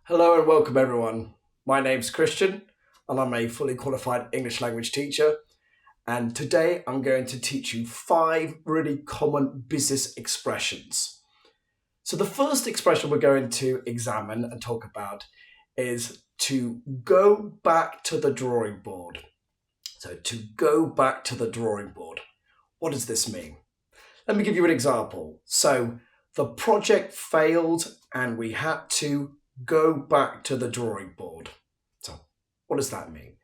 Hello and welcome everyone. My name's Christian and I'm a fully qualified English language teacher. And today I'm going to teach you 5 really common business expressions. So the first expression we're going to examine and talk about is to go back to the drawing board. So to go back to the drawing board. What does this mean? Let me give you an example. So the project failed and we had to go back to the drawing board. So what does that mean?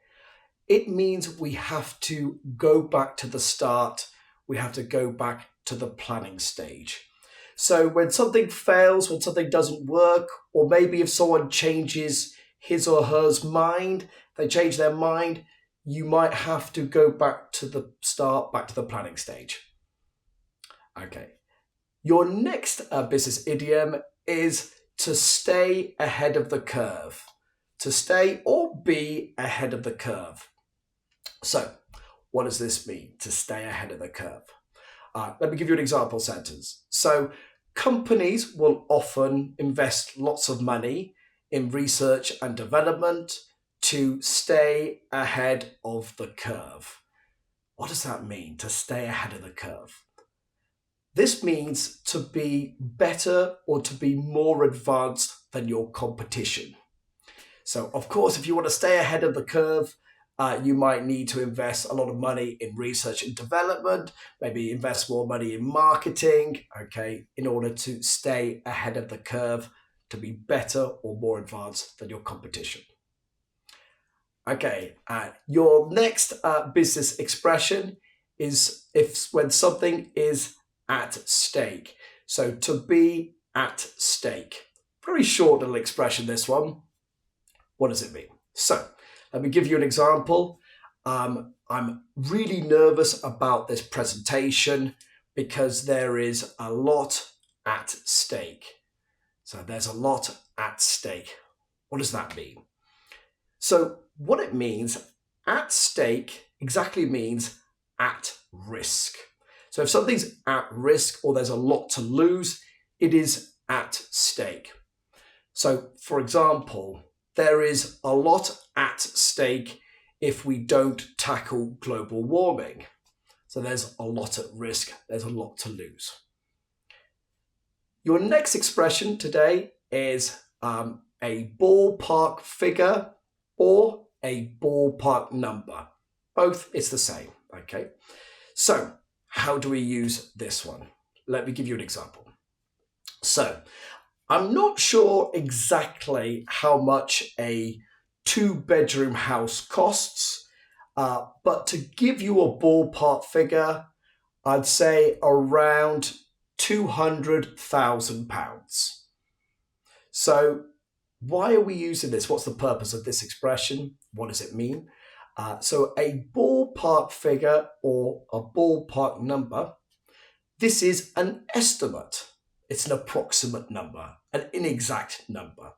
It means we have to go back to the start. We have to go back to the planning stage. So when something fails, when something doesn't work, or maybe if someone changes his or her mind, they change their mind, you might have to go back to the start, back to the planning stage. Okay. Your next business idiom is to stay ahead of the curve. To stay or be ahead of the curve. So, what does this mean, to stay ahead of the curve? Let me give you an example sentence. So, companies will often invest lots of money in research and development to stay ahead of the curve. What does that mean, to stay ahead of the curve? This means to be better or to be more advanced than your competition. So, of course, if you want to stay ahead of the curve, you might need to invest a lot of money in research and development, maybe invest more money in marketing, okay, in order to stay ahead of the curve, to be better or more advanced than your competition. Okay, your next business expression is when something is at stake. So to be at stake. Very short little expression, this one. What does it mean? So let me give you an example. I'm really nervous about this presentation because there is a lot at stake. So there's a lot at stake. What does that mean? So what it means, at stake, exactly means at risk. So if something's at risk or there's a lot to lose, it is at stake. So for example, there is a lot at stake if we don't tackle global warming. So there's a lot at risk, there's a lot to lose. Your next expression today is a ballpark figure or a ballpark number. Both, it's the same, okay? So how do we use this one? Let me give you an example. So, I'm not sure exactly how much a 2-bedroom house costs, but to give you a ballpark figure, I'd say around £200,000. So, why are we using this? What's the purpose of this expression? What does it mean? So a ballpark figure or a ballpark number, this is an estimate. It's an approximate number, an inexact number.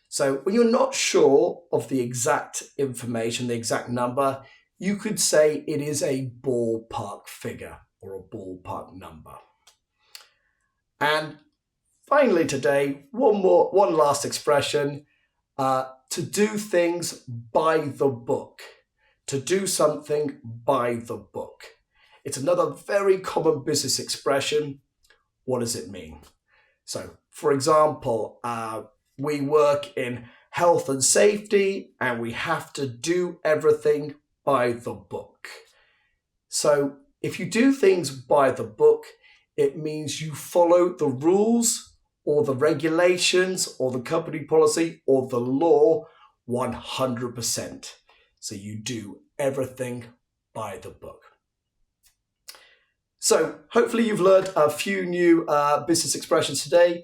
So when you're not sure of the exact information, the exact number, you could say it is a ballpark figure or a ballpark number. And finally today, one last expression, to do things by the book. To do something by the book. It's another very common business expression. What does it mean? So, for example, we work in health and safety and we have to do everything by the book. So, if you do things by the book, it means you follow the rules or the regulations or the company policy or the law 100%. So you do everything by the book. So hopefully you've learned a few new business expressions today.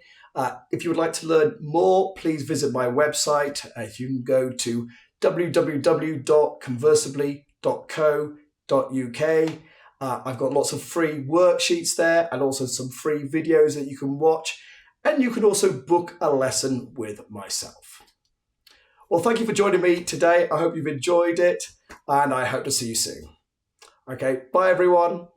If you would like to learn more, please visit my website. You can go to www.conversibly.co.uk. I've got lots of free worksheets there and also some free videos that you can watch. And you can also book a lesson with myself. Well, thank you for joining me today. I hope you've enjoyed it and I hope to see you soon. Okay, bye everyone.